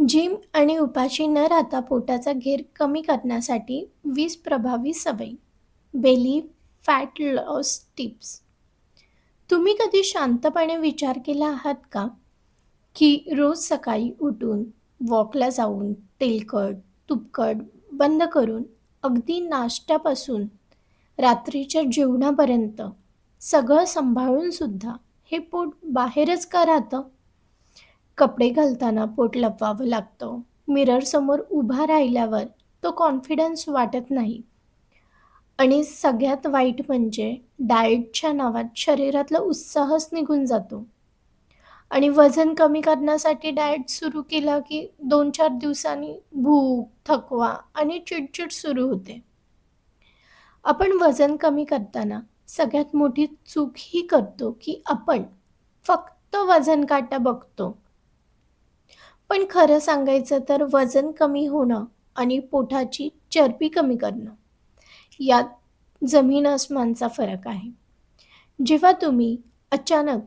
Gym आणि उपाशी न राहता पोटाचा घेर कमी करण्यासाठी 20 प्रभावी सवयी. Belly fat loss tips. तुम्ही कधी शांतपणे विचार केला आहात का, की रोज सकाळी उठून वॉकला जाऊन तेलकट, तुपकट बंद करून अगदी नाश्त्यापासून रात्रीच्या जेवणापर्यंत सगळं सांभाळून सुद्धा हे पोट बाहेरच का राहतं? कपडे घालताना पोट लपवावं लागतं. मिररसमोर उभा राहिल्यावर तो कॉन्फिडन्स वाटत नाही आणि सगळ्यात वाईट म्हणजे डाएटच्या नावात शरीरातला उत्साहच निघून जातो आणि वजन कमी करण्यासाठी डाएट सुरू केला की 2-4 दिवसांनी भूक, थकवा आणि चिडचिड सुरू होते. आपण वजन कमी करताना सगळ्यात मोठी चूक ही करतो की आपण फक्त वजन काटा बघतो. पण खरं सांगायचं तर वजन कमी होणं आणि पोटाची चरबी कमी करणं यात जमीन अस्मानचा फरक आहे. जेव्हा तुम्ही अचानक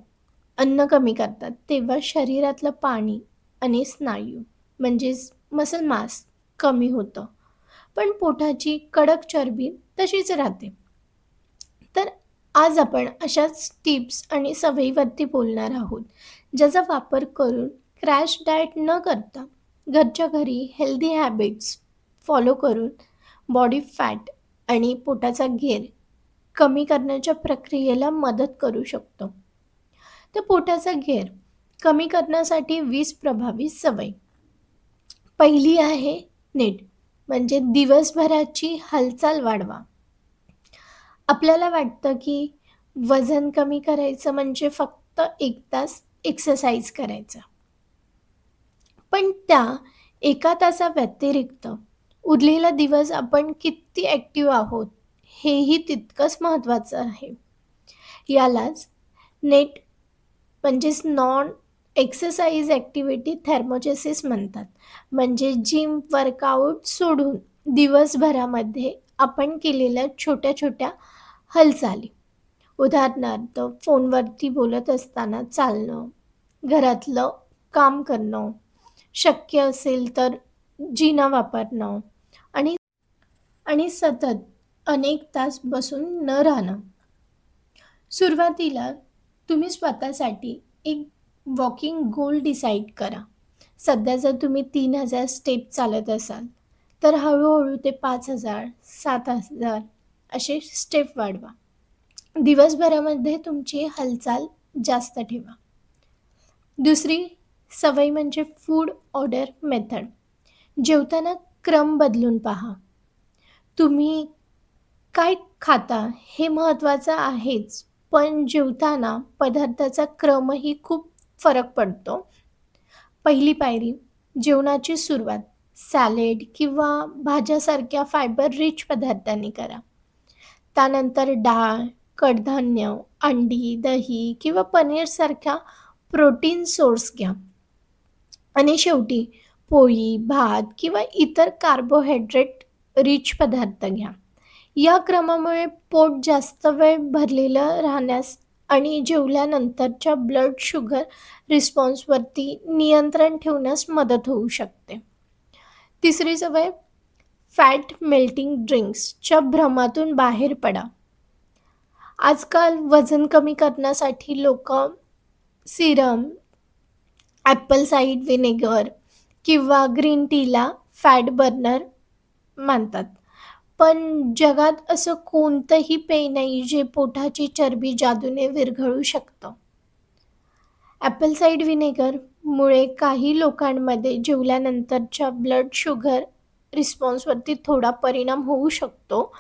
अन्न कमी करतात, तेव्हा शरीरातलं पाणी आणि स्नायू म्हणजेच मसल मास कमी होतं. पण पोटाची कडक चरबी तशीच राहते. तर आज आपण अशाच टिप्स आणि सवयीवरती बोलणार आहोत, ज्याचा वापर करून क्रॅश डाएट न करता घरच्या घरी हेल्दी हॅबिट्स फॉलो करून बॉडी फॅट आणि पोटाचा घेर कमी करण्याच्या प्रक्रियेला मदत करू शकतो. तर पोटाचा घेर कमी करण्यासाठी 20 प्रभावी सवय. पहिली आहे नीट, म्हणजे दिवसभराची हालचाल वाढवा. आपल्याला वाटतं की वजन कमी करायचं म्हणजे फक्त 1 तास एक्सरसाइज करायचा. पण त्या 1 तासाव्यतिरिक्त उरलेला दिवस आपण किती ॲक्टिव्ह आहोत, हेही तितकंच महत्त्वाचं आहे. यालाच नेट म्हणजेच नॉन एक्सरसाइज ॲक्टिव्हिटी थर्मोजेसिस म्हणतात. म्हणजे जिम वर्कआउट सोडून दिवसभरामध्ये आपण केलेल्या छोट्या-छोट्या हालचाली. उदाहरणार्थ फोनवरती बोलत असताना चालणं, घरातलं काम करणं, शक्य असेल तर जिना वापरणं आणि आणि सतत अनेक तास बसून न राहणं. सुरुवातीला तुम्ही स्वतःसाठी एक वॉकिंग गोल डिसाईड करा. सध्या जर तुम्ही 3000 स्टेप चालत असाल, तर हळू-हळू ते 5000, 7000 असे स्टेप वाढवा. दिवसभरामध्ये तुमची हालचाल जास्त ठेवा. दुसरी सवय म्हणजे फूड ऑर्डर मेथड. जेवताना क्रम बदलून पहा. तुम्ही काय खाता हे महत्त्वाचं आहेच, पण जेवताना पदार्थाचा क्रमही खूप फरक पडतो. पहिली पायरी जेवणाची सुरुवात सॅलेड किंवा भाज्यासारख्या फायबर रिच पदार्थांनी करा. त्यानंतर डाळ, कडधान्य, अंडी, दही किंवा पनीरसारख्या प्रोटीन सोर्स घ्या आणि शेवटी पोळी, भात किंवा इतर कार्बोहायड्रेट रिच पदार्थ घ्या. या क्रमामुळे पोट जास्त वेळ भरलेलं राहण्यास आणि जेवल्यानंतरच्या ब्लड शुगर रिस्पॉन्सवरती नियंत्रण ठेवण्यास मदत होऊ शकते. तिसरी सवय फॅट मेल्टिंग ड्रिंक्सच्या भ्रमातून बाहेर पडा. आजकाल वजन कमी करण्यासाठी लोकं सीरम, ॲपल साइड व्हिनेगर किंवा ग्रीन टीला फॅट बर्नर मानतात. पण जगात असं कोणतंही पेय नाही जे पोटाची चरबी जादूने विरघळू शकतं. ॲपल साइड व्हिनेगरमुळे काही लोकांमध्ये जेवल्यानंतरच्या ब्लड शुगर रिस्पॉन्सवरती थोडा परिणाम होऊ शकतो.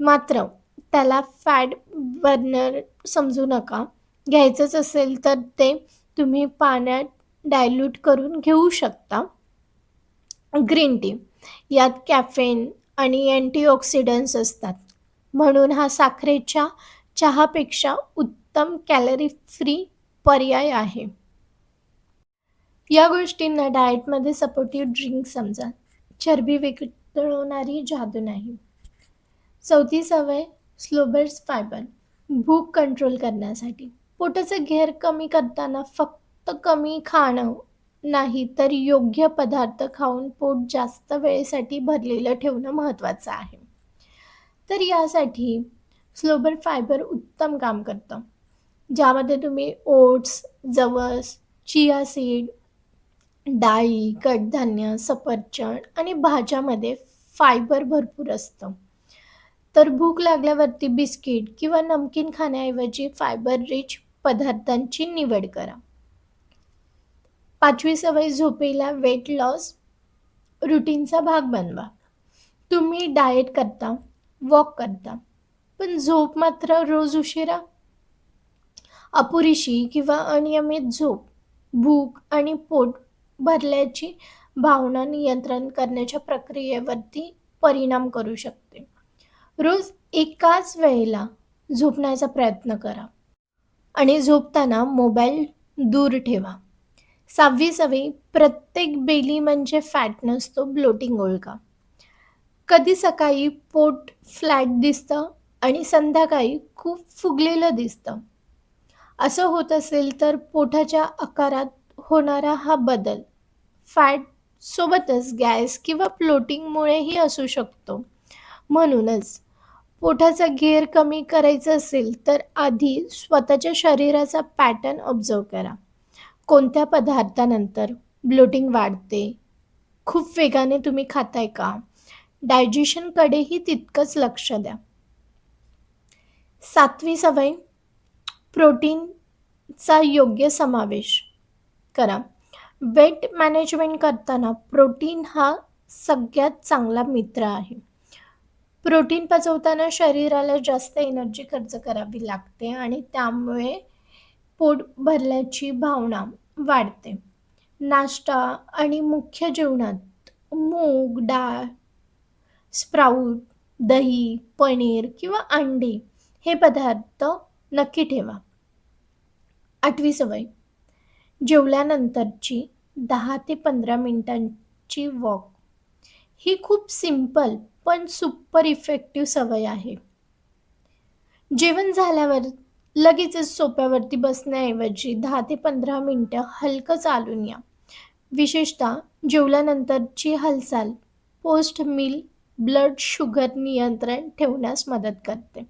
मात्र त्याला फॅट बर्नर समजू नका. घ्यायचंच असेल तर ते तुम्ही पाण्यात डायल्यूट करून घेऊ शकता. ग्रीन टी यात कॅफेन आणि अँटीऑक्सिडंट्स असतात. म्हणून हा साखरेच्या चहापेक्षा उत्तम कॅलरी फ्री पर्याय आहे. या गोष्टींना डाएटमध्ये सपोर्टिव्ह ड्रिंक समजा. चरबी वितळवणारी जादू नाही. चौथी सवय स्लो बर्स्ट फायबर. भूक कंट्रोल करण्यासाठी. पोटाचा घेर कमी करताना फक्त कमी खाणं नाही तर योग्य पदार्थ खाऊन पोट जास्त वेळेसाठी भरलेलं ठेवणं महत्त्वाचं आहे. तर यासाठी स्लोबर फायबर उत्तम काम करतं. ज्यामध्ये तुम्ही ओट्स, जवस, चिया सीड, डाळी, कडधान्य, सफरचंद आणि भाज्यामध्ये फायबर भरपूर असतं. तर भूक लागल्यावरती बिस्किट किंवा नमकीन खाण्याऐवजी फायबर रिच पदार्थांची निवड करा. 5वी सवय झोपेला वेट लॉस रुटीनचा भाग बनवा. तुम्ही डाएट करता, वॉक करता, पण झोप मात्र रोज उशिरा, अपुरीशी किंवा अनियमित झोप, भूक आणि पोट भरल्याची भावना नियंत्रण करण्याच्या प्रक्रियेवरती परिणाम करू शकते. रोज एकाच वेळेला झोपण्याचा प्रयत्न करा आणि झोपताना मोबाईल दूर ठेवा. 6वी सवय प्रत्येक बेली म्हणजे फॅट नसतो ब्लोटिंग ओळखा. कधी सकाळी पोट फ्लॅट दिसतं आणि संध्याकाळी खूप फुगलेलं दिसतं. असं होत असेल तर पोटाच्या आकारात होणारा हा बदल फॅट सोबतच गॅस किंवा ब्लोटिंगमुळेही असू शकतो. म्हणूनच पोटाचा घेर कमी करायचा असेल तर आधी स्वतःच्या शरीराचा पॅटर्न ऑब्झर्व्ह करा. कोणत्या पदार्थानंतर ब्लोटिंग वाढते? खूप वेगाने तुम्ही खाताय का? डायजेशनकडेही तितकंच लक्ष द्या. 7वी सवय प्रोटीनचा योग्य समावेश करा. वेट मॅनेजमेंट करताना प्रोटीन हा सगळ्यात चांगला मित्र आहे. प्रोटीन पचवताना शरीराला जास्त एनर्जी खर्च करावी लागते आणि त्यामुळे पोट भरल्याची भावना वाढते. नाश्ता आणि मुख्य जेवणात मूग, डाळ, स्प्राऊट, दही, पनीर किंवा अंडी हे पदार्थ नक्की ठेवा. 8वी सवय जेवल्यानंतरची 10 ते 15 मिनिटांची वॉक ही खूप सिंपल पण सुपर इफेक्टिव्ह सवय आहे. जेवण झाल्यावर लगेचच सोफ्यावरती बसण्याऐवजी 10 ते 15 मिनिटं हलकं चालून या. विशेषतः जेवल्यानंतरची हालचाल पोस्ट मील ब्लड शुगर नियंत्रण ठेवण्यास मदत करते.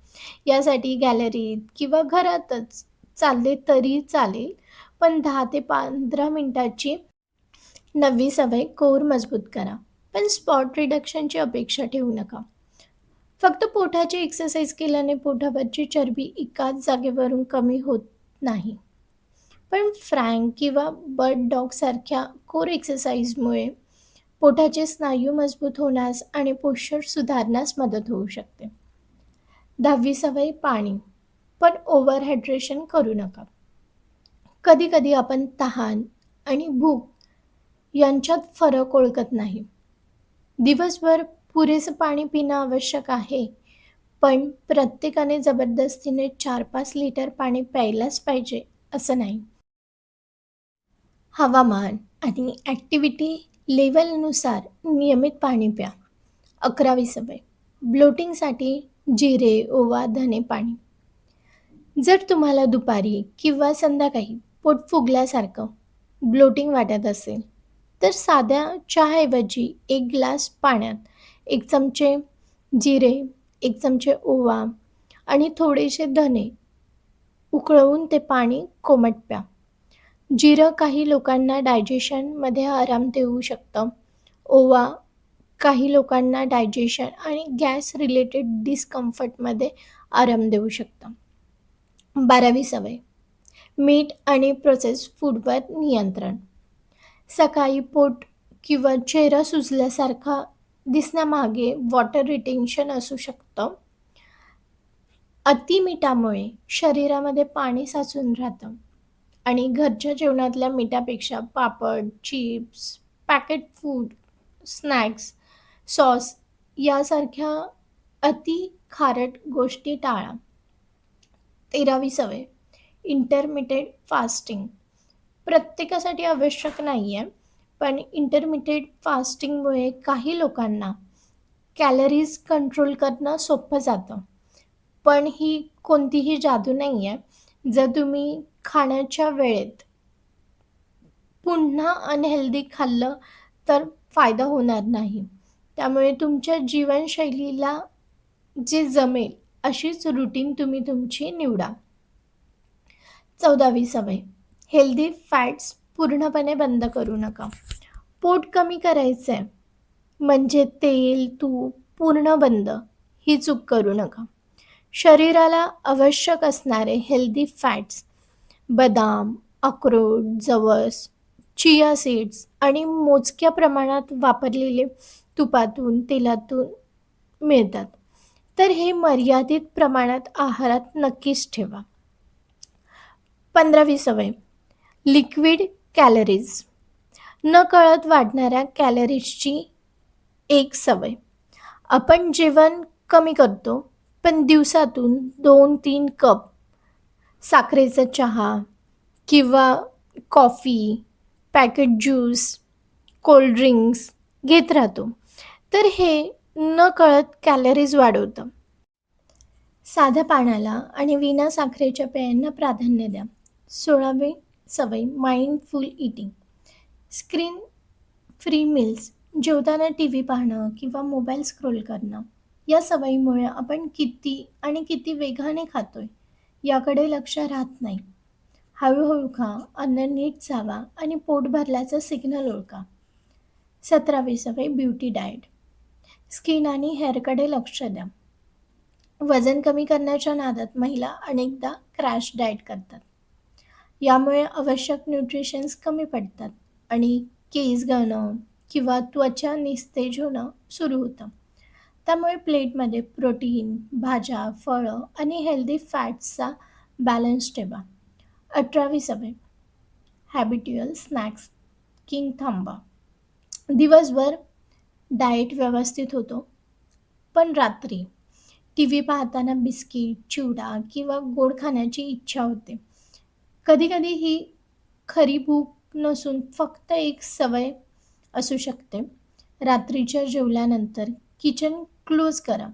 यासाठी गॅलरीत किंवा घरातच चालले तरी चालेल, पण 10 ते 15 मिनिटाची नवी सवय कोर मजबूत करा. पण स्पॉट रिडक्शनची अपेक्षा ठेवू नका. फक्त पोटाची एक्सरसाइज केल्याने पोटावरची चरबी एकाच जागेवरून कमी होत नाही. पण फ्रँक किंवा बर्ड डॉग सारख्या कोर एक्सरसाइजमुळे पोटाचे स्नायू मजबूत होण्यास आणि पोश्चर सुधारण्यास मदत होऊ शकते. 10वी सवय पाणी, पण ओव्हर हायड्रेशन करू नका. कधी-कधी आपण तहान आणि भूक यांच्यात फरक ओळखत नाही. दिवसभर पुरेसं पाणी पिणं आवश्यक आहे, पण प्रत्येकाने जबरदस्तीने 4-5 लिटर पाणी प्यायलाच पाहिजे असं नाही. हवामान आणि ॲक्टिव्हिटी लेव्हलनुसार नियमित पाणी प्या. 11वी सवय ब्लोटिंगसाठी जिरे, ओवा, धने पाणी. जर तुम्हाला दुपारी किंवा संध्याकाळी पोट फुगल्यासारखं ब्लोटिंग वाटत असेल, तर साध्या चहाऐवजी 1 ग्लास पाण्यात 1 चमचे जिरे, 1 चमचे ओवा आणि थोडेसे धने उकळवून ते पाणी कोमट प्या. जिरं काही लोकांना डायजेशनमध्ये आराम देऊ शकतं. ओवा काही लोकांना डायजेशन आणि गॅस रिलेटेड डिस्कम्फर्टमध्ये आराम देऊ शकतं. 12वी सवय मीठ आणि प्रोसेस्ड फूडवर नियंत्रण. सकाळी पोट किंवा चेहरा सुजल्यासारखा दिसण्यामागे वॉटर रिटेन्शन असू शकतं. अतिमिठामुळे शरीरामध्ये पाणी साचून राहतं आणि घरच्या जेवणातल्या मिठापेक्षा papad, chips, packet food, snacks, sauce यासारख्या अति खारट गोष्टी टाळा. 13वी सवय इंटरमिटेड फास्टिंग. प्रत्येकासाठी आवश्यक नाही आहे, पण इंटरमिटेड फास्टिंगमुळे काही लोकांना कॅलरीज कंट्रोल करणं सोपं जातं. पण ही कोणतीही जादू नाही आहे. जर तुम्ही खाण्याच्या वेळेत पुन्हा अनहेल्दी खाल्लं तर फायदा होणार नाही. त्यामुळे तुमच्या जीवनशैलीला जे जमेल अशीच रुटीन तुम्ही तुमची निवडा. 14वी सवय, हेल्दी फॅट्स पूर्णपणे बंद करू नका. पोट कमी करायचं आहे, म्हणजे तेल, तूप पूर्ण बंद, ही चूक करू नका. शरीराला आवश्यक असणारे हेल्दी फॅट्स बदाम, अक्रोड, जवस, चिया सीड्स आणि मोजक्या प्रमाणात वापरलेले तुपातून, तेलातून मिळतात. तर हे मर्यादित प्रमाणात आहारात नक्कीच ठेवा. 15वी सवय, लिक्विड कॅलरीज. नकळत वाढणाऱ्या कॅलरीजची एक सवय. आपण जेवण कमी करतो, पण दिवसातून 2-3 कप साखरेचा चहा किंवा coffee, packet juice, cold drinks घेत राहतो. तर हे नकळत कॅलरीज वाढवतं. साध्या पाण्याला आणि विना साखरेच्या पेयांना प्राधान्य द्या. 16वी सवय, mindful eating. Screen free meals, जेवताना टीव्ही पाहणं किंवा मोबाईल स्क्रोल करणं, या सवयीमुळे आपण किती आणि किती वेगाने खातोय याकडे लक्ष राहत नाही. हळूहळू खा, अन्न नीट चावा आणि पोट भरल्याचं सिग्नल ओळखा. 17वी सवय, ब्युटी डाएट. स्किन आणि हेअरकडे लक्ष द्या. वजन कमी करण्याच्या नादात महिला अनेकदा क्रॅश डाएट करतात. यामुळे आवश्यक न्यूट्रिशन्स कमी पडतात आणि केस गळणं किंवा त्वचा निस्तेज होणं सुरू होतं. त्यामुळे प्लेटमध्ये प्रोटीन, भाज्या, फळं आणि हेल्दी फॅट्सचा बॅलन्स ठेवा. 18वी सवय, हॅबिट्युअल स्नॅक्स किंग थांबवा. दिवसभर डाएट व्यवस्थित होतो, पण रात्री टीव्ही पाहताना बिस्किट, चिवडा किंवा गोड खाण्याची इच्छा होते. कधी-कधी ही खरी भूक नसून फक्त एक सवय असू शकते. रात्रीच्या जेवल्यानंतर किचन क्लोज करा.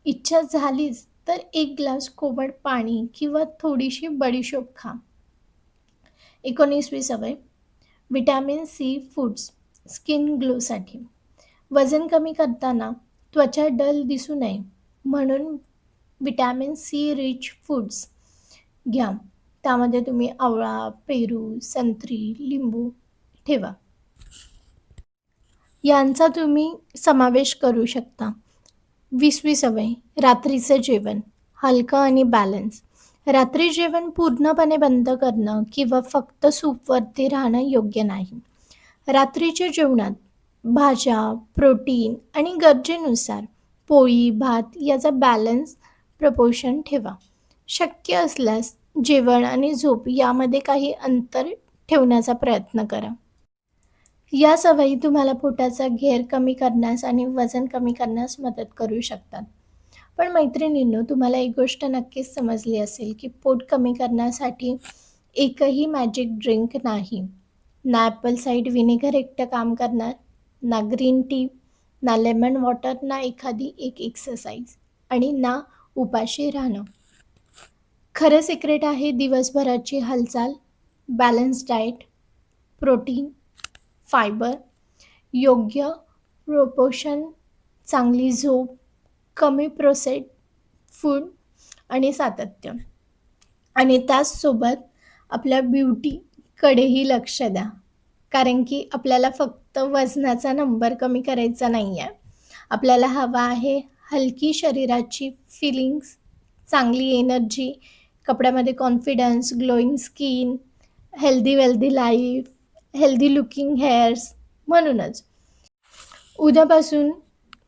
इच्छा झालीच तर एक ग्लास कोमट पाणी किंवा थोडीशी बडीशोप खा. 19वी सवय, व्हिटॅमिन सी फूड्स स्किन ग्लोसाठी. वजन कमी करताना त्वचा डल दिसू नये म्हणून व्हिटॅमिन सी रिच फूड्स घ्या. त्यामध्ये तुम्ही आवळा, पेरू, संत्री, लिंबू ठेवा. यांचा तुम्ही समावेश करू शकता. 20वी सवय, रात्रीचं जेवण हलकं आणि बॅलन्स. रात्री जेवण पूर्णपणे बंद करणं किंवा फक्त सूपवरती राहणं योग्य नाही. रात्रीच्या जेवणात भाज्या, प्रोटीन आणि गरजेनुसार पोळी, भात याचा बॅलन्स प्रपोर्शन ठेवा. शक्य असल्यास जेवण आणि झोप यामध्ये काही अंतर ठेवण्याचा प्रयत्न करा. या सवयी तुम्हाला पोटाचा घेर कमी करण्यास आणि वजन कमी करण्यास मदत करू शकतात. पण मैत्रिणींनो, तुम्हाला एक गोष्ट नक्कीच समजली असेल की पोट कमी करण्यासाठी एकही मॅजिक ड्रिंक नाही. ना ॲपल साईड व्हिनेगर एकटं काम करणार, ना ग्रीन टी, ना लेमन वॉटर, ना एखादी एक एक्सरसाइज आणि ना उपाशी राहणं. खरं सिक्रेट आहे दिवसभराची हालचाल, बॅलन्स डाएट, प्रोटीन, फायबर, योग्य प्रोपोर्शन, चांगली झोप, कमी प्रोसेस्ड फूड आणि सातत्य. आणि त्याचसोबत आपल्या ब्युटीकडेही लक्ष द्या. कारण की आपल्याला फक्त वजनाचा नंबर कमी करायचा नाही आहे. आपल्याला हवा आहे हलकी शरीराची फिलिंग्स, चांगली एनर्जी, कपड्यामध्ये confidence, glowing skin, healthy wealthy life, healthy looking hairs. म्हणूनच उद्यापासून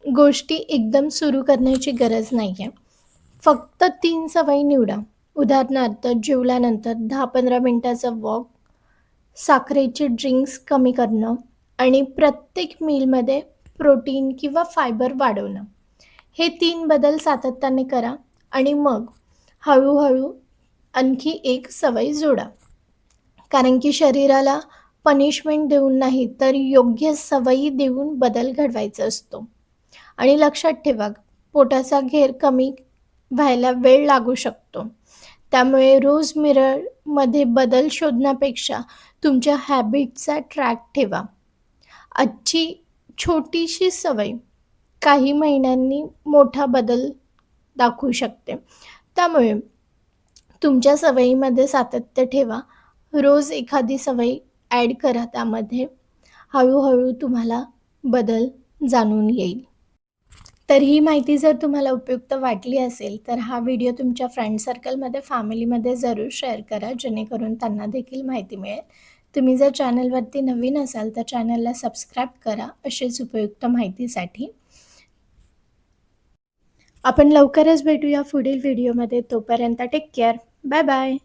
गोष्टी एकदम सुरू करण्याची गरज नाही आहे. फक्त 3 सवयी निवडा. उदाहरणार्थ, जेवल्यानंतर 10-15 मिनिटाचा वॉक, साखरेचे ड्रिंक्स कमी करणं आणि प्रत्येक मीलमध्ये प्रोटीन किंवा फायबर वाढवणं. हे 3 बदल सातत्याने करा आणि मग हळूहळू आणखी एक सवय जोडा. कारण की शरीराला पनिशमेंट देऊन नाही तर योग्य सवयी देऊन बदल घडवायचा असतो. आणि लक्षात ठेवा, पोटाचा घेर कमी व्हायला वेळ लागू शकतो. त्यामुळे रोज मिररमध्ये बदल शोधण्यापेक्षा तुमच्या हॅबिटचा ट्रॅक ठेवा. आजची छोटीशी सवय काही महिन्यांनी मोठा बदल दाखवू शकते. त्यामुळे तुमच्या सवयीमध्ये सातत्य ठेवा. रोज एखादी सवय ॲड करा त्यामध्ये. हळू-हळू तुम्हाला बदल जाणून येईल. तर ही माहिती जर तुम्हाला उपयुक्त वाटली असेल, तर हा व्हिडिओ तुमच्या फ्रेंड सर्कलमध्ये, फॅमिलीमध्ये जरूर शेअर करा, जेणेकरून त्यांना देखील माहिती मिळेल. तुम्ही जर चॅनलवरती नवीन असाल, तर चॅनलला सबस्क्राईब करा अशीच उपयुक्त माहितीसाठी. आपण लवकरच भेटूया पुढील व्हिडिओमध्ये. तोपर्यंत टेक केअर. Bye bye.